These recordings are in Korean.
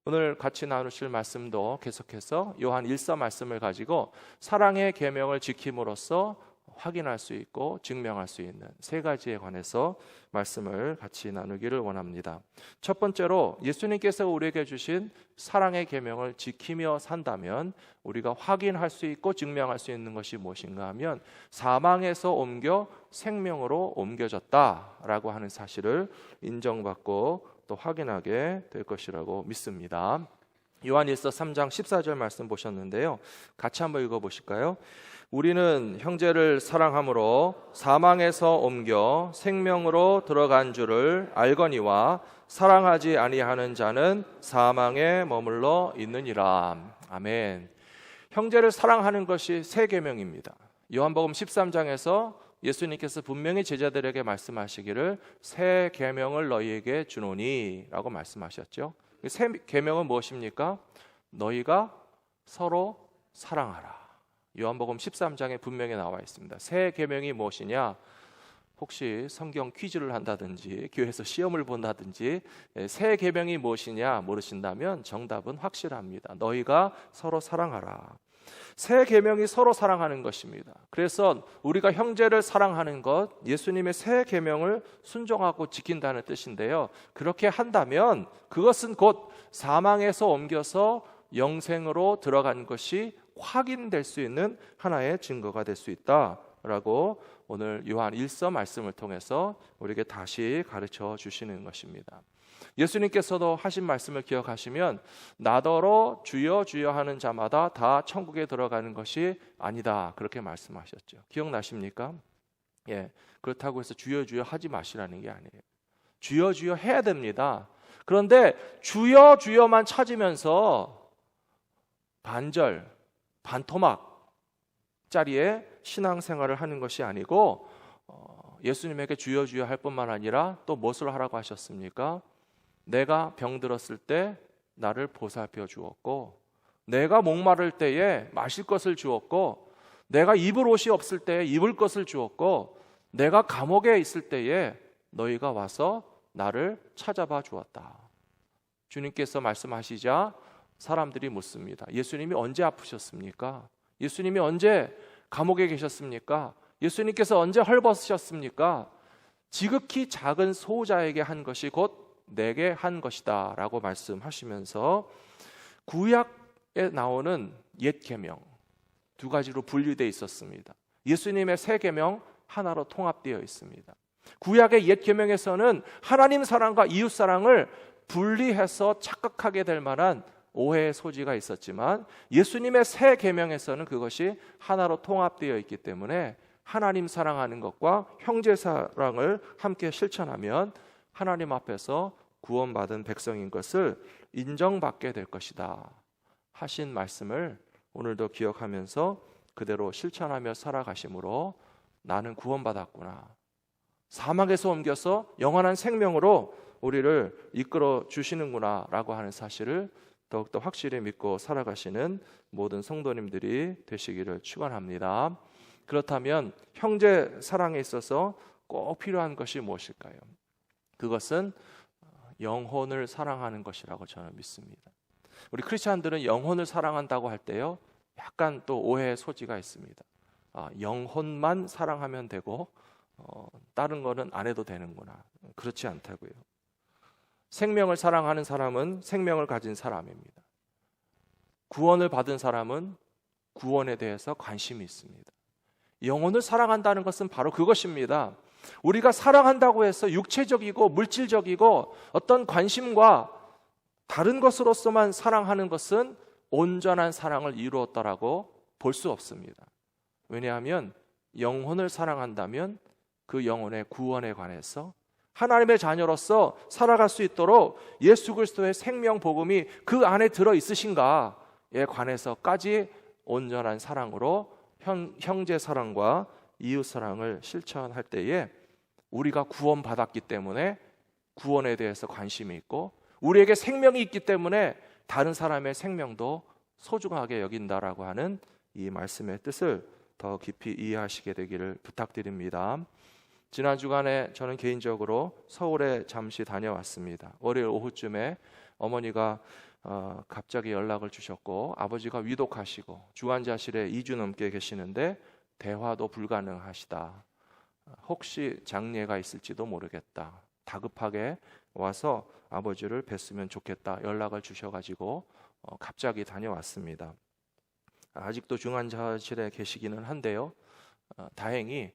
오늘 같이 나누실 말씀도 계속해서 요한 1서 말씀을 가지고 사랑의 계명을 지킴으로써 확인할 수 있고 증명할 수 있는 세 가지에 관해서 말씀을 같이 나누기를 원합니다. 첫 번째로 예수님께서 우리에게 주신 사랑의 계명을 지키며 산다면 우리가 확인할 수 있고 증명할 수 있는 것이 무엇인가 하면 사망에서 옮겨 생명으로 옮겨졌다라고 하는 사실을 인정받고 또 확인하게 될 것이라고 믿습니다. 요한 1서 3장 14절 말씀 보셨는데요. 같이 한번 읽어보실까요? 우리는 형제를 사랑함으로 사망에서 옮겨 생명으로 들어간 줄을 알거니와 사랑하지 아니하는 자는 사망에 머물러 있느니라. 아멘. 형제를 사랑하는 것이 새 계명입니다. 요한복음 13장에서 예수님께서 분명히 제자들에게 말씀하시기를 새 계명을 너희에게 주노니 라고 말씀하셨죠. 새 계명은 무엇입니까? 너희가 서로 사랑하라. 요한복음 13장에 분명히 나와 있습니다. 새 계명이 무엇이냐? 혹시 성경 퀴즈를 한다든지 교회에서 시험을 본다든지 새 계명이 무엇이냐 모르신다면 정답은 확실합니다. 너희가 서로 사랑하라. 새 계명이 서로 사랑하는 것입니다. 그래서 우리가 형제를 사랑하는 것, 예수님의 새 계명을 순종하고 지킨다는 뜻인데요. 그렇게 한다면 그것은 곧 사망에서 옮겨서 영생으로 들어간 것이 확인될 수 있는 하나의 증거가 될 수 있다라고 오늘 요한 1서 말씀을 통해서 우리에게 다시 가르쳐 주시는 것입니다. 예수님께서도 하신 말씀을 기억하시면 나더러 주여 주여 하는 자마다 다 천국에 들어가는 것이 아니다, 그렇게 말씀하셨죠. 기억나십니까? 예, 그렇다고 해서 주여 주여 하지 마시라는 게 아니에요. 주여 주여 해야 됩니다. 그런데 주여 주여만 찾으면서 반절, 반토막짜리의 신앙생활을 하는 것이 아니고 예수님에게 주여 주여 할 뿐만 아니라 또 무엇을 하라고 하셨습니까? 내가 병들었을 때 나를 보살펴 주었고, 내가 목마를 때에 마실 것을 주었고, 내가 입을 옷이 없을 때에 입을 것을 주었고, 내가 감옥에 있을 때에 너희가 와서 나를 찾아봐 주었다. 주님께서 말씀하시자 사람들이 묻습니다. 예수님이 언제 아프셨습니까? 예수님이 언제 감옥에 계셨습니까? 예수님께서 언제 헐벗으셨습니까? 지극히 작은 소자에게 한 것이 곧 내게 한 것이다 라고 말씀하시면서 구약에 나오는 옛 계명 두 가지로 분류되어 있었습니다. 예수님의 새 계명 하나로 통합되어 있습니다. 구약의 옛 계명에서는 하나님 사랑과 이웃 사랑을 분리해서 착각하게 될 만한 오해의 소지가 있었지만 예수님의 새 계명에서는 그것이 하나로 통합되어 있기 때문에 하나님 사랑하는 것과 형제 사랑을 함께 실천하면 하나님 앞에서 구원받은 백성인 것을 인정받게 될 것이다 하신 말씀을 오늘도 기억하면서 그대로 실천하며 살아가심으로 나는 구원받았구나, 사막에서 옮겨서 영원한 생명으로 우리를 이끌어 주시는구나 라고 하는 사실을 더욱더 확실히 믿고 살아가시는 모든 성도님들이 되시기를 축원합니다. 그렇다면 형제 사랑에 있어서 꼭 필요한 것이 무엇일까요? 그것은 영혼을 사랑하는 것이라고 저는 믿습니다. 우리 크리스찬들은 영혼을 사랑한다고 할 때요, 약간 또 오해의 소지가 있습니다. 영혼만 사랑하면 되고 다른 거는 안 해도 되는구나. 그렇지 않다고요. 생명을 사랑하는 사람은 생명을 가진 사람입니다. 구원을 받은 사람은 구원에 대해서 관심이 있습니다. 영혼을 사랑한다는 것은 바로 그것입니다. 우리가 사랑한다고 해서 육체적이고 물질적이고 어떤 관심과 다른 것으로서만 사랑하는 것은 온전한 사랑을 이루었다라고 볼 수 없습니다. 왜냐하면 영혼을 사랑한다면 그 영혼의 구원에 관해서 하나님의 자녀로서 살아갈 수 있도록 예수 그리스도의 생명 복음이 그 안에 들어 있으신가에 관해서까지 온전한 사랑으로 형제 사랑과 이웃 사랑을 실천할 때에 우리가 구원받았기 때문에 구원에 대해서 관심이 있고, 우리에게 생명이 있기 때문에 다른 사람의 생명도 소중하게 여긴다라고 하는 이 말씀의 뜻을 더 깊이 이해하시게 되기를 부탁드립니다. 지난 주간에 저는 개인적으로 서울에 잠시 다녀왔습니다. 월요일 오후쯤에 어머니가 갑자기 연락을 주셨고, 아버지가 위독하시고 중환자실에 2주 넘게 계시는데 대화도 불가능하시다. 혹시 장례가 있을지도 모르겠다. 다급하게 와서 아버지를 뵀으면 좋겠다 연락을 주셔가지고 갑자기 다녀왔습니다. 아직도 중환자실에 계시기는 한데요, 다행히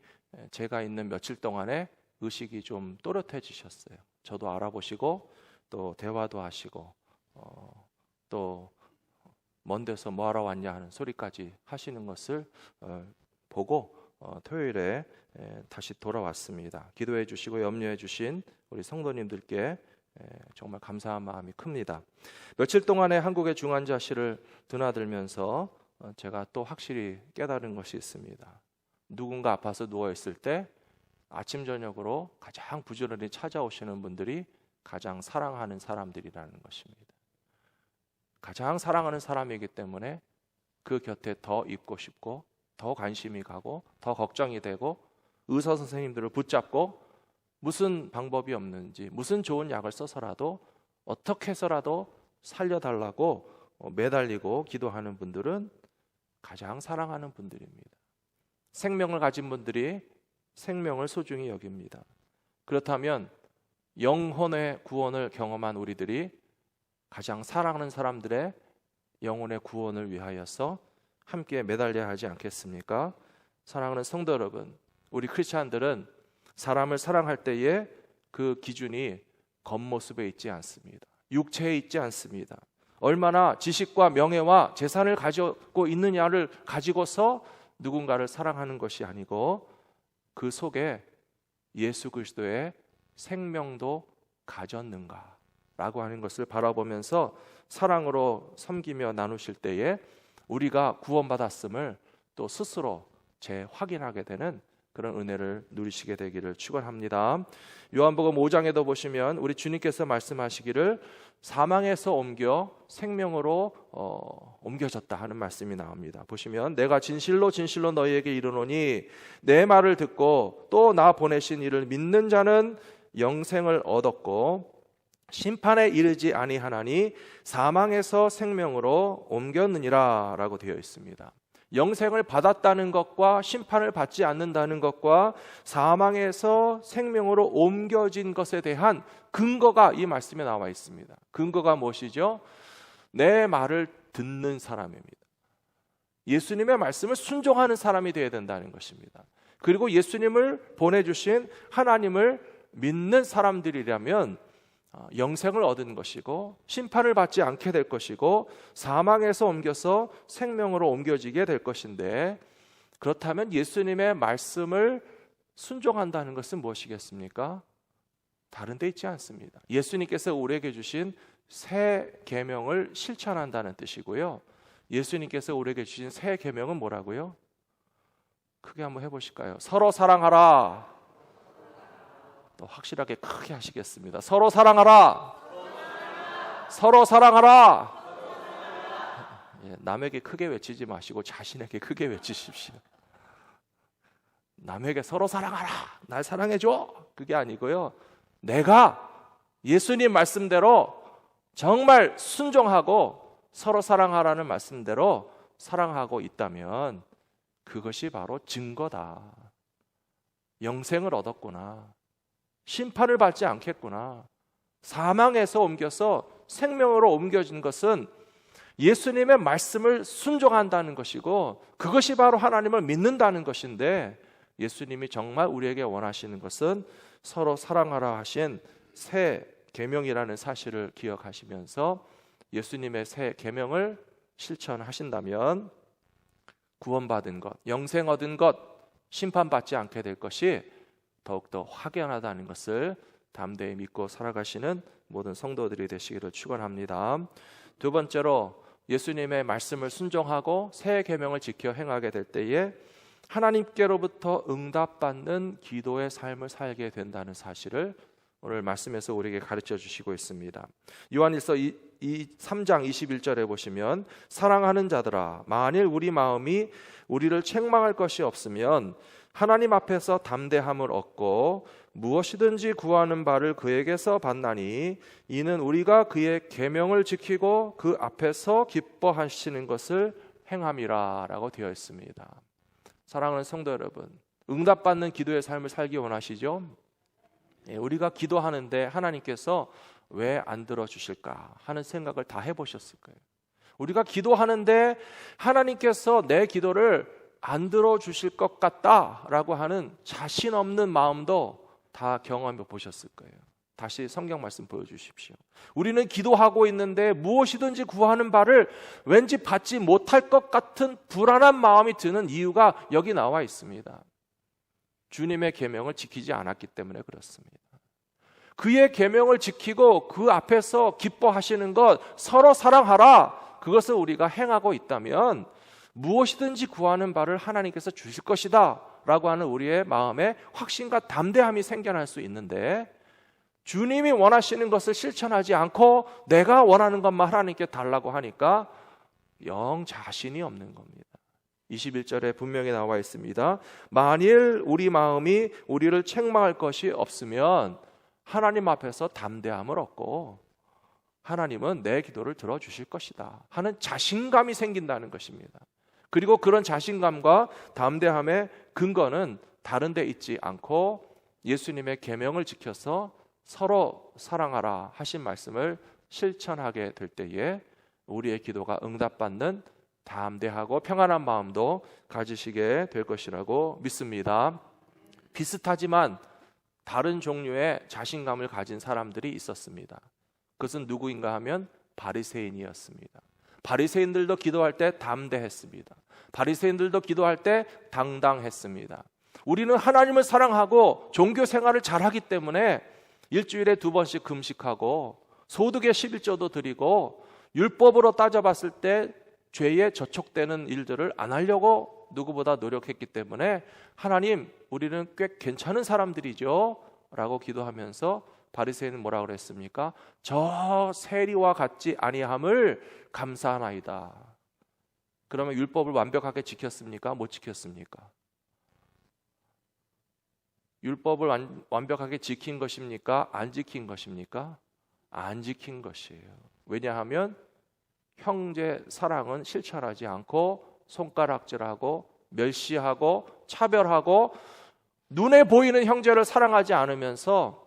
제가 있는 며칠 동안에 의식이 좀 또렷해지셨어요. 저도 알아보시고 또 대화도 하시고 또 먼 데서 뭐하러 왔냐 하는 소리까지 하시는 것을 보고 토요일에 다시 돌아왔습니다. 기도해 주시고 염려해 주신 우리 성도님들께 정말 감사한 마음이 큽니다. 며칠 동안에 한국의 중환자실을 드나들면서 제가 또 확실히 깨달은 것이 있습니다. 누군가 아파서 누워있을 때 아침 저녁으로 가장 부지런히 찾아오시는 분들이 가장 사랑하는 사람들이라는 것입니다. 가장 사랑하는 사람이기 때문에 그 곁에 더 있고 싶고 더 관심이 가고 더 걱정이 되고 의사 선생님들을 붙잡고 무슨 방법이 없는지, 무슨 좋은 약을 써서라도 어떻게 해서라도 살려달라고 매달리고 기도하는 분들은 가장 사랑하는 분들입니다. 생명을 가진 분들이 생명을 소중히 여깁니다. 그렇다면 영혼의 구원을 경험한 우리들이 가장 사랑하는 사람들의 영혼의 구원을 위하여서 함께 매달려야 하지 않겠습니까? 사랑하는 성도 여러분, 우리 크리스찬들은 사람을 사랑할 때에 그 기준이 겉모습에 있지 않습니다. 육체에 있지 않습니다. 얼마나 지식과 명예와 재산을 가지고 있느냐를 가지고서 누군가를 사랑하는 것이 아니고 그 속에 예수 그리스도의 생명도 가졌는가라고 하는 것을 바라보면서 사랑으로 섬기며 나누실 때에 우리가 구원받았음을 또 스스로 재확인하게 되는 그런 은혜를 누리시게 되기를 축원합니다. 요한복음 5장에도 보시면 우리 주님께서 말씀하시기를 사망에서 옮겨 생명으로 옮겨졌다 하는 말씀이 나옵니다. 보시면 내가 진실로 진실로 너희에게 이르노니 내 말을 듣고 또 나 보내신 이를 믿는 자는 영생을 얻었고 심판에 이르지 아니하나니 사망에서 생명으로 옮겼느니라 라고 되어 있습니다. 영생을 받았다는 것과 심판을 받지 않는다는 것과 사망에서 생명으로 옮겨진 것에 대한 근거가 이 말씀에 나와 있습니다. 근거가 무엇이죠? 내 말을 듣는 사람입니다. 예수님의 말씀을 순종하는 사람이 되어야 된다는 것입니다. 그리고 예수님을 보내주신 하나님을 믿는 사람들이라면 영생을 얻은 것이고 심판을 받지 않게 될 것이고 사망에서 옮겨서 생명으로 옮겨지게 될 것인데, 그렇다면 예수님의 말씀을 순종한다는 것은 무엇이겠습니까? 다른 데 있지 않습니다. 예수님께서 우리에게 주신 새 계명을 실천한다는 뜻이고요. 예수님께서 우리에게 주신 새 계명은 뭐라고요? 크게 한번 해보실까요? 서로 사랑하라. 또 확실하게 크게 하시겠습니다. 서로 사랑하라. 서로 사랑하라. 남에게 크게 외치지 마시고 자신에게 크게 외치십시오. 남에게 서로 사랑하라, 날 사랑해줘, 그게 아니고요, 내가 예수님 말씀대로 정말 순종하고 서로 사랑하라는 말씀대로 사랑하고 있다면 그것이 바로 증거다. 영생을 얻었구나, 심판을 받지 않겠구나, 사망에서 옮겨서 생명으로 옮겨진 것은 예수님의 말씀을 순종한다는 것이고 그것이 바로 하나님을 믿는다는 것인데, 예수님이 정말 우리에게 원하시는 것은 서로 사랑하라 하신 새 계명이라는 사실을 기억하시면서 예수님의 새 계명을 실천하신다면 구원받은 것, 영생 얻은 것, 심판받지 않게 될 것이 더욱더 확연하다는 것을 담대히 믿고 살아가시는 모든 성도들이 되시기를 축원합니다. 두 번째로, 예수님의 말씀을 순종하고 새 계명을 지켜 행하게 될 때에 하나님께로부터 응답받는 기도의 삶을 살게 된다는 사실을 오늘 말씀에서 우리에게 가르쳐 주시고 있습니다. 요한일서 3장 21절에 보시면, 사랑하는 자들아, 만일 우리 마음이 우리를 책망할 것이 없으면 하나님 앞에서 담대함을 얻고 무엇이든지 구하는 바를 그에게서 받나니 이는 우리가 그의 계명을 지키고 그 앞에서 기뻐하시는 것을 행함이라 라고 되어 있습니다. 사랑하는 성도 여러분, 응답받는 기도의 삶을 살기 원하시죠? 우리가 기도하는데 하나님께서 왜 안 들어주실까 하는 생각을 다 해보셨을 거예요. 우리가 기도하는데 하나님께서 내 기도를 안 들어주실 것 같다라고 하는 자신 없는 마음도 다 경험해 보셨을 거예요. 다시 성경 말씀 보여주십시오. 우리는 기도하고 있는데 무엇이든지 구하는 바를 왠지 받지 못할 것 같은 불안한 마음이 드는 이유가 여기 나와 있습니다. 주님의 계명을 지키지 않았기 때문에 그렇습니다. 그의 계명을 지키고 그 앞에서 기뻐하시는 것, 서로 사랑하라, 그것을 우리가 행하고 있다면 무엇이든지 구하는 바를 하나님께서 주실 것이다 라고 하는 우리의 마음에 확신과 담대함이 생겨날 수 있는데, 주님이 원하시는 것을 실천하지 않고 내가 원하는 것만 하나님께 달라고 하니까 영 자신이 없는 겁니다. 21절에 분명히 나와 있습니다. 만일 우리 마음이 우리를 책망할 것이 없으면 하나님 앞에서 담대함을 얻고 하나님은 내 기도를 들어주실 것이다 하는 자신감이 생긴다는 것입니다. 그리고 그런 자신감과 담대함의 근거는 다른 데 있지 않고 예수님의 계명을 지켜서 서로 사랑하라 하신 말씀을 실천하게 될 때에 우리의 기도가 응답받는 담대하고 평안한 마음도 가지시게 될 것이라고 믿습니다. 비슷하지만 다른 종류의 자신감을 가진 사람들이 있었습니다. 그것은 누구인가 하면 바리새인이었습니다. 바리새인들도 기도할 때 담대했습니다. 바리새인들도 기도할 때 당당했습니다. 우리는 하나님을 사랑하고 종교 생활을 잘하기 때문에 일주일에 2번씩 금식하고 소득의 11조도 드리고 율법으로 따져봤을 때 죄에 저촉되는 일들을 안 하려고 누구보다 노력했기 때문에 하나님, 우리는 꽤 괜찮은 사람들이죠 라고 기도하면서 바리새인은 뭐라고 그랬습니까? 저 세리와 같지 아니함을 감사하나이다. 그러면 율법을 완벽하게 지켰습니까? 못 지켰습니까? 율법을 완벽하게 지킨 것입니까? 안 지킨 것입니까? 안 지킨 것이에요. 왜냐하면 형제 사랑은 실천하지 않고 손가락질하고 멸시하고 차별하고 눈에 보이는 형제를 사랑하지 않으면서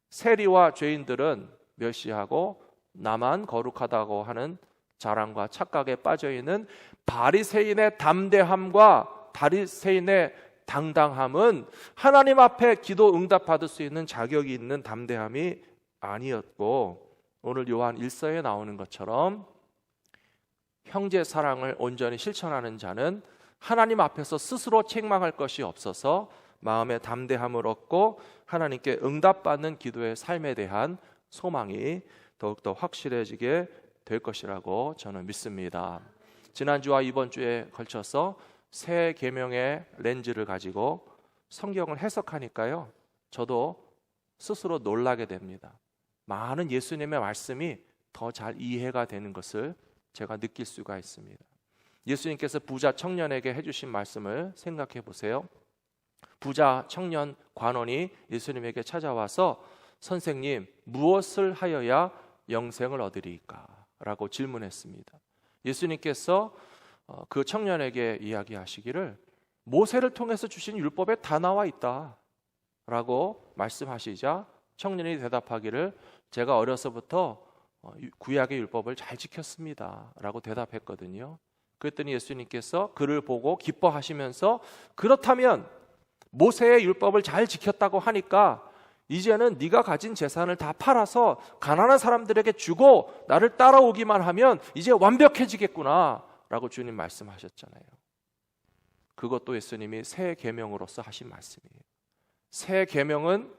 세리와 죄인들은 멸시하고 나만 거룩하다고 하는 자랑과 착각에 빠져있는 바리새인의 담대함과 바리새인의 당당함은 하나님 앞에 기도 응답받을 수 있는 자격이 있는 담대함이 아니었고, 오늘 요한 1서에 나오는 것처럼 형제 사랑을 온전히 실천하는 자는 하나님 앞에서 스스로 책망할 것이 없어서 마음의 담대함을 얻고 하나님께 응답받는 기도의 삶에 대한 소망이 더욱더 확실해지게 될 것이라고 저는 믿습니다. 지난주와 이번 주에 걸쳐서 새 계명의 렌즈를 가지고 성경을 해석하니까요, 저도 스스로 놀라게 됩니다. 많은 예수님의 말씀이 더 잘 이해가 되는 것을 제가 느낄 수가 있습니다. 예수님께서 부자 청년에게 해주신 말씀을 생각해 보세요. 부자 청년 관원이 예수님에게 찾아와서 선생님, 무엇을 하여야 영생을 얻으리까? 라고 질문했습니다. 예수님께서 그 청년에게 이야기하시기를 모세를 통해서 주신 율법에 다 나와 있다 라고 말씀하시자 청년이 대답하기를 제가 어려서부터 구약의 율법을 잘 지켰습니다 라고 대답했거든요. 그랬더니 예수님께서 그를 보고 기뻐하시면서 그렇다면 모세의 율법을 잘 지켰다고 하니까 이제는 네가 가진 재산을 다 팔아서 가난한 사람들에게 주고 나를 따라오기만 하면 이제 완벽해지겠구나 라고 주님 말씀하셨잖아요. 그것도 예수님이 새 계명으로서 하신 말씀이에요. 새 계명은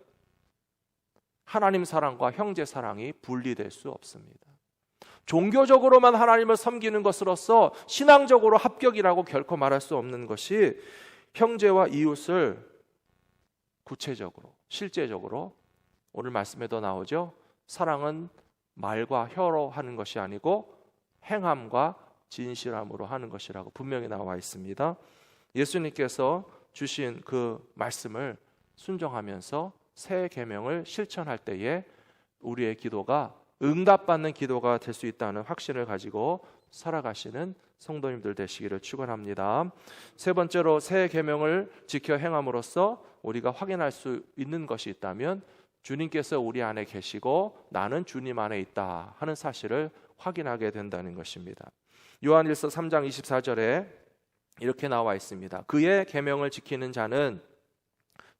하나님 사랑과 형제 사랑이 분리될 수 없습니다. 종교적으로만 하나님을 섬기는 것으로서 신앙적으로 합격이라고 결코 말할 수 없는 것이 형제와 이웃을 구체적으로, 실제적으로, 오늘 말씀에도 나오죠. 사랑은 말과 혀로 하는 것이 아니고 행함과 진실함으로 하는 것이라고 분명히 나와 있습니다. 예수님께서 주신 그 말씀을 순종하면서 새 계명을 실천할 때에 우리의 기도가 응답받는 기도가 될 수 있다는 확신을 가지고 살아가시는 성도님들 되시기를 축원합니다. 세 번째로 새 계명을 지켜 행함으로써 우리가 확인할 수 있는 것이 있다면 주님께서 우리 안에 계시고 나는 주님 안에 있다 하는 사실을 확인하게 된다는 것입니다. 요한일서 3장 24절에 이렇게 나와 있습니다. 그의 계명을 지키는 자는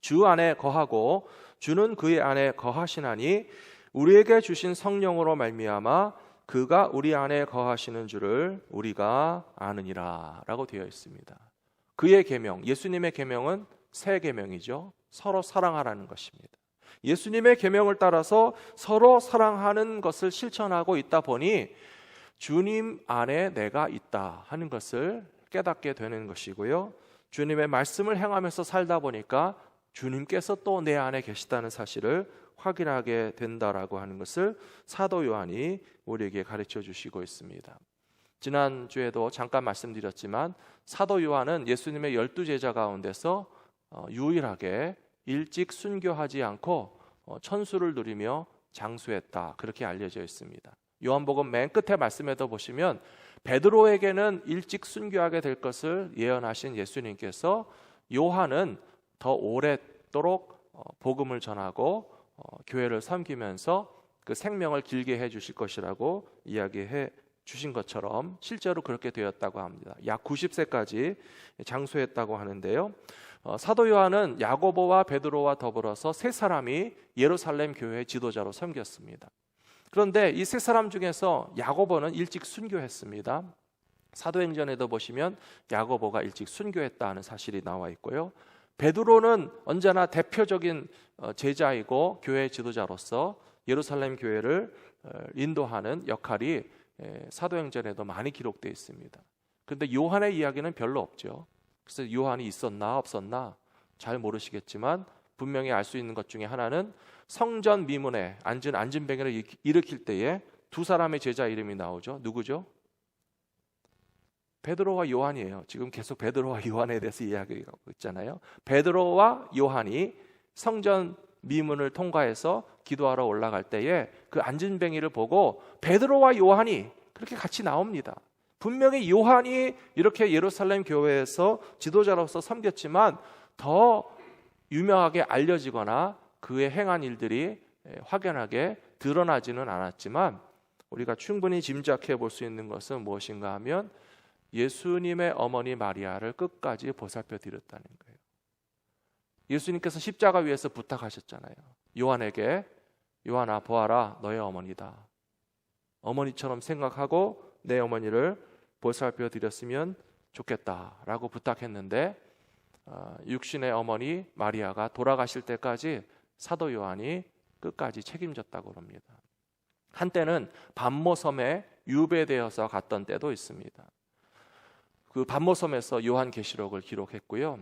주 안에 거하고 주는 그의 안에 거하시나니 우리에게 주신 성령으로 말미암아 그가 우리 안에 거하시는 줄을 우리가 아느니라 라고 되어 있습니다. 그의 계명, 예수님의 계명은 새 계명이죠. 서로 사랑하라는 것입니다. 예수님의 계명을 따라서 서로 사랑하는 것을 실천하고 있다 보니 주님 안에 내가 있다 하는 것을 깨닫게 되는 것이고요. 주님의 말씀을 행하면서 살다 보니까 주님께서 또 내 안에 계시다는 사실을 확인하게 된다라고 하는 것을 사도 요한이 우리에게 가르쳐 주시고 있습니다. 지난주에도 잠깐 말씀드렸지만 사도 요한은 예수님의 12제자 가운데서 유일하게 일찍 순교하지 않고 천수를 누리며 장수했다 그렇게 알려져 있습니다. 요한복음 맨 끝에 말씀에도 보시면 베드로에게는 일찍 순교하게 될 것을 예언하신 예수님께서 요한은 더 오랫도록 복음을 전하고 교회를 섬기면서 그 생명을 길게 해 주실 것이라고 이야기해 주신 것처럼 실제로 그렇게 되었다고 합니다. 약 90세까지 장수했다고 하는데요. 사도 요한은 야고보와 베드로와 더불어서 세 사람이 예루살렘 교회의 지도자로 섬겼습니다. 그런데 이 세 사람 중에서 야고보는 일찍 순교했습니다. 사도행전에도 보시면 야고보가 일찍 순교했다는 사실이 나와 있고요. 베드로는 언제나 대표적인 제자이고 교회 지도자로서 예루살렘 교회를 인도하는 역할이 사도행전에도 많이 기록되어 있습니다. 그런데 요한의 이야기는 별로 없죠. 그래서 요한이 있었나 없었나 잘 모르시겠지만 분명히 알 수 있는 것 중에 하나는 성전 미문에 앉은 안진뱅이를 일으킬 때에 두 사람의 제자 이름이 나오죠. 누구죠? 베드로와 요한이에요. 지금 계속 베드로와 요한에 대해서 이야기하고 있잖아요. 베드로와 요한이 성전 미문을 통과해서 기도하러 올라갈 때에 그 안진뱅이를 보고 베드로와 요한이 그렇게 같이 나옵니다. 분명히 요한이 이렇게 예루살렘 교회에서 지도자로서 섬겼지만 더 유명하게 알려지거나 그의 행한 일들이 확연하게 드러나지는 않았지만 우리가 충분히 짐작해 볼 수 있는 것은 무엇인가 하면 예수님의 어머니 마리아를 끝까지 보살펴 드렸다는 거예요. 예수님께서 십자가 위에서 부탁하셨잖아요. 요한에게 요한아 보아라 너의 어머니다. 어머니처럼 생각하고 내 어머니를 보살펴 드렸으면 좋겠다라고 부탁했는데 육신의 어머니 마리아가 돌아가실 때까지 사도 요한이 끝까지 책임졌다고 합니다. 한때는 반모섬에 유배되어서 갔던 때도 있습니다. 그 반모섬에서 요한계시록을 기록했고요.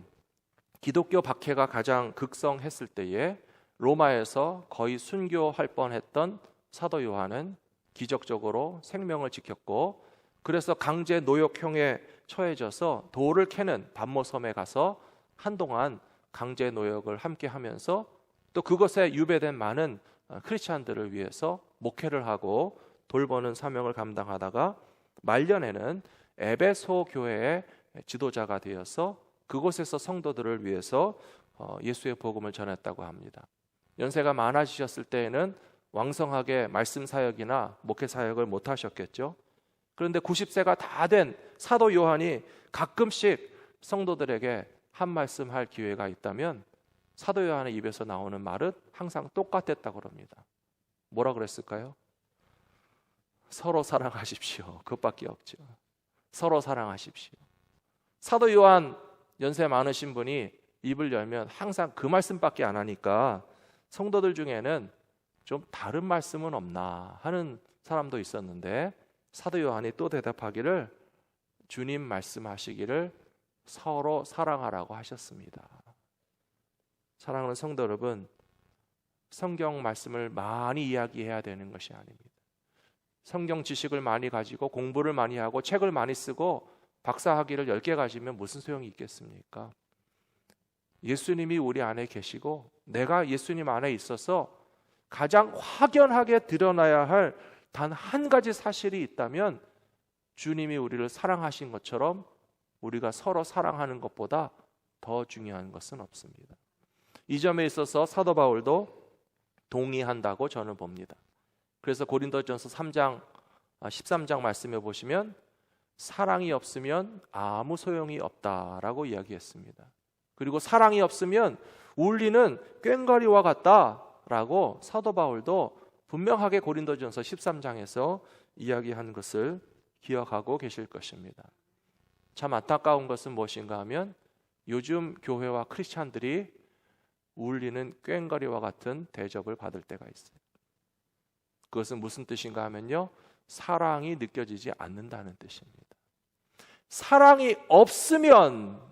기독교 박해가 가장 극성했을 때에 로마에서 거의 순교할 뻔했던 사도 요한은 기적적으로 생명을 지켰고 그래서 강제 노역형에 처해져서 돌을 캐는 반모섬에 가서 한동안 강제 노역을 함께 하면서 또 그것에 유배된 많은 크리스찬들을 위해서 목회를 하고 돌보는 사명을 감당하다가 말년에는 에베소 교회의 지도자가 되어서 그곳에서 성도들을 위해서 예수의 복음을 전했다고 합니다. 연세가 많아지셨을 때에는 왕성하게 말씀 사역이나 목회 사역을 못 하셨겠죠. 그런데 90세가 다 된 사도 요한이 가끔씩 성도들에게 한 말씀 할 기회가 있다면 사도 요한의 입에서 나오는 말은 항상 똑같았다고 합니다. 뭐라 그랬을까요? 서로 사랑하십시오. 그것밖에 없죠. 서로 사랑하십시오. 사도 요한 연세 많으신 분이 입을 열면 항상 그 말씀밖에 안 하니까 성도들 중에는 좀 다른 말씀은 없나 하는 사람도 있었는데 사도 요한이 또 대답하기를 주님 말씀하시기를 서로 사랑하라고 하셨습니다. 사랑하는 성도 여러분, 성경 말씀을 많이 이야기해야 되는 것이 아닙니다. 성경 지식을 많이 가지고 공부를 많이 하고 책을 많이 쓰고 박사학위를 10개 가지면 무슨 소용이 있겠습니까? 예수님이 우리 안에 계시고 내가 예수님 안에 있어서 가장 확연하게 드러나야 할 단 한 가지 사실이 있다면 주님이 우리를 사랑하신 것처럼 우리가 서로 사랑하는 것보다 더 중요한 것은 없습니다. 이 점에 있어서 사도 바울도 동의한다고 저는 봅니다. 그래서 고린도전서 13장 말씀해 보시면 사랑이 없으면 아무 소용이 없다라고 이야기했습니다. 그리고 사랑이 없으면 울리는 꽹과리와 같다라고 사도 바울도 분명하게 고린도전서 13장에서 이야기한 것을 기억하고 계실 것입니다. 참 안타까운 것은 무엇인가 하면 요즘 교회와 크리스찬들이 울리는 꽹과리와 같은 대접을 받을 때가 있어요. 그것은 무슨 뜻인가 하면요, 사랑이 느껴지지 않는다는 뜻입니다. 사랑이 없으면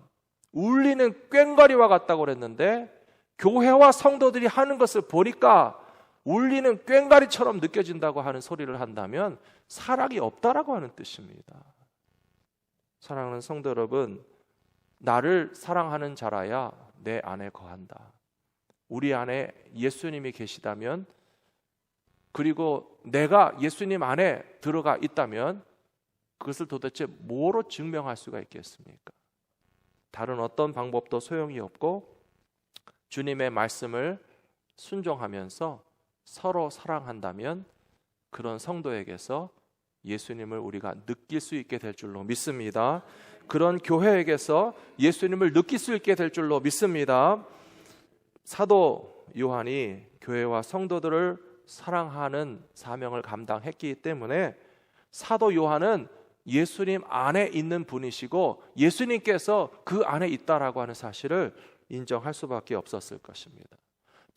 울리는 꽹과리와 같다고 그랬는데 교회와 성도들이 하는 것을 보니까 울리는 꽹과리처럼 느껴진다고 하는 소리를 한다면 사랑이 없다라고 하는 뜻입니다. 사랑하는 성도 여러분, 나를 사랑하는 자라야 내 안에 거한다. 우리 안에 예수님이 계시다면, 그리고 내가 예수님 안에 들어가 있다면 그것을 도대체 뭐로 증명할 수가 있겠습니까? 다른 어떤 방법도 소용이 없고 주님의 말씀을 순종하면서 서로 사랑한다면 그런 성도에게서 예수님을 우리가 느낄 수 있게 될 줄로 믿습니다. 그런 교회에게서 예수님을 느낄 수 있게 될 줄로 믿습니다. 사도 요한이 교회와 성도들을 사랑하는 사명을 감당했기 때문에 사도 요한은 예수님 안에 있는 분이시고 예수님께서 그 안에 있다라고 하는 사실을 인정할 수밖에 없었을 것입니다.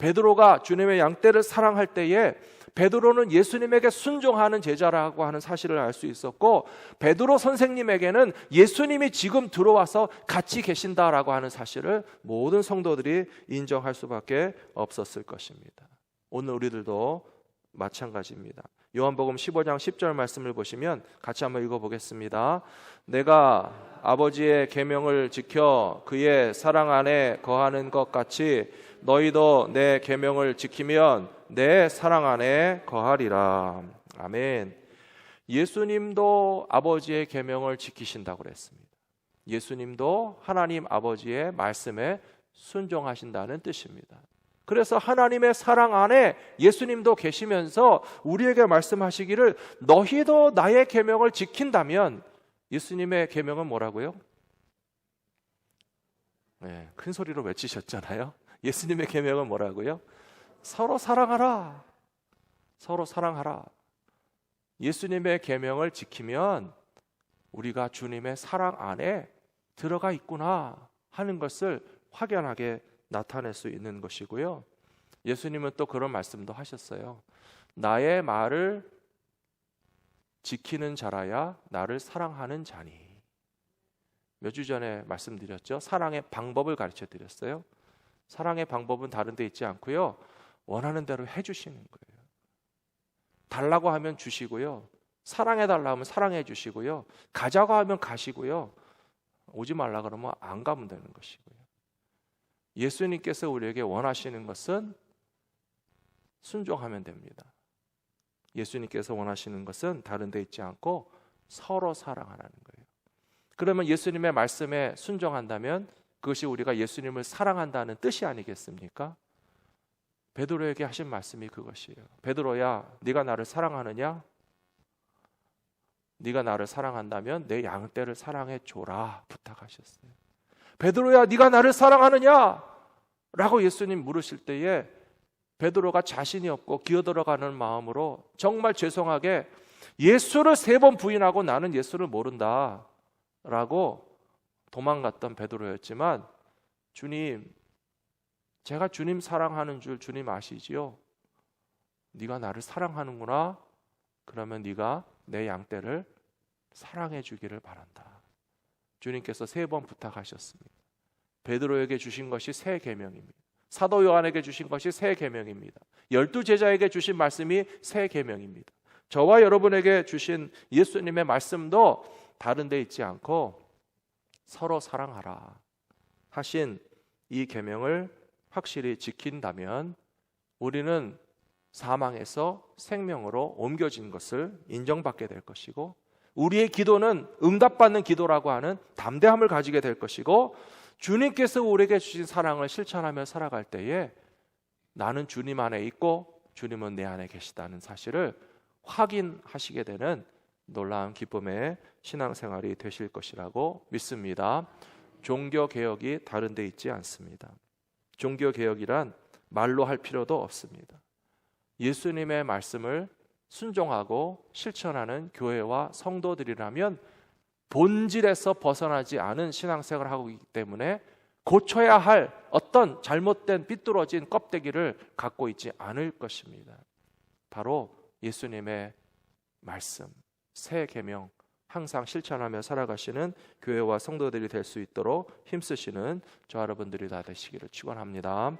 베드로가 주님의 양떼를 사랑할 때에 베드로는 예수님에게 순종하는 제자라고 하는 사실을 알 수 있었고, 베드로 선생님에게는 예수님이 지금 들어와서 같이 계신다라고 하는 사실을 모든 성도들이 인정할 수밖에 없었을 것입니다. 오늘 우리들도 마찬가지입니다. 요한복음 15장 10절 말씀을 보시면 같이 한번 읽어보겠습니다. 내가 아버지의 계명을 지켜 그의 사랑 안에 거하는 것 같이 너희도 내 계명을 지키면 내 사랑 안에 거하리라. 아멘. 예수님도 아버지의 계명을 지키신다고 그랬습니다. 예수님도 하나님 아버지의 말씀에 순종하신다는 뜻입니다. 그래서 하나님의 사랑 안에 예수님도 계시면서 우리에게 말씀하시기를 너희도 나의 계명을 지킨다면, 예수님의 계명은 뭐라고요? 네, 큰 소리로 외치셨잖아요. 예수님의 계명은 뭐라고요? 서로 사랑하라. 서로 사랑하라. 예수님의 계명을 지키면 우리가 주님의 사랑 안에 들어가 있구나 하는 것을 확연하게 나타낼 수 있는 것이고요. 예수님은 또 그런 말씀도 하셨어요. 나의 말을 지키는 자라야 나를 사랑하는 자니. 몇 주 전에 말씀드렸죠. 사랑의 방법을 가르쳐 드렸어요. 사랑의 방법은 다른 데 있지 않고요, 원하는 대로 해주시는 거예요. 달라고 하면 주시고요, 사랑해달라 하면 사랑해 주시고요, 가자고 하면 가시고요, 오지 말라 그러면 안 가면 되는 것이고요. 예수님께서 우리에게 원하시는 것은 순종하면 됩니다. 예수님께서 원하시는 것은 다른 데 있지 않고 서로 사랑하라는 거예요. 그러면 예수님의 말씀에 순종한다면 그것이 우리가 예수님을 사랑한다는 뜻이 아니겠습니까? 베드로에게 하신 말씀이 그것이에요. 베드로야, 네가 나를 사랑하느냐? 네가 나를 사랑한다면 내 양떼를 사랑해 줘라 부탁하셨어요. 베드로야, 네가 나를 사랑하느냐? 라고 예수님 물으실 때에 베드로가 자신이 없고 기어들어가는 마음으로 정말 죄송하게 예수를 3번 부인하고 나는 예수를 모른다 라고 도망갔던 베드로였지만, 주님, 제가 주님 사랑하는 줄 주님 아시지요? 네가 나를 사랑하는구나. 그러면 네가 내 양떼를 사랑해 주기를 바란다. 주님께서 3번 부탁하셨습니다. 베드로에게 주신 것이 새 계명입니다. 사도 요한에게 주신 것이 새 계명입니다. 12제자에게 주신 말씀이 새 계명입니다. 저와 여러분에게 주신 예수님의 말씀도 다른 데 있지 않고 서로 사랑하라 하신 이 계명을 확실히 지킨다면 우리는 사망에서 생명으로 옮겨진 것을 인정받게 될 것이고, 우리의 기도는 응답받는 기도라고 하는 담대함을 가지게 될 것이고, 주님께서 우리에게 주신 사랑을 실천하며 살아갈 때에 나는 주님 안에 있고 주님은 내 안에 계시다는 사실을 확인하시게 되는 놀라운 기쁨의 신앙생활이 되실 것이라고 믿습니다. 종교개혁이 다른 데 있지 않습니다. 종교개혁이란 말로 할 필요도 없습니다. 예수님의 말씀을 순종하고 실천하는 교회와 성도들이라면 본질에서 벗어나지 않은 신앙생활을 하고 있기 때문에 고쳐야 할 어떤 잘못된 삐뚤어진 껍데기를 갖고 있지 않을 것입니다. 바로 예수님의 말씀, 새 계명 항상 실천하며 살아가시는 교회와 성도들이 될 수 있도록 힘쓰시는 저 여러분들이 다 되시기를 축원합니다.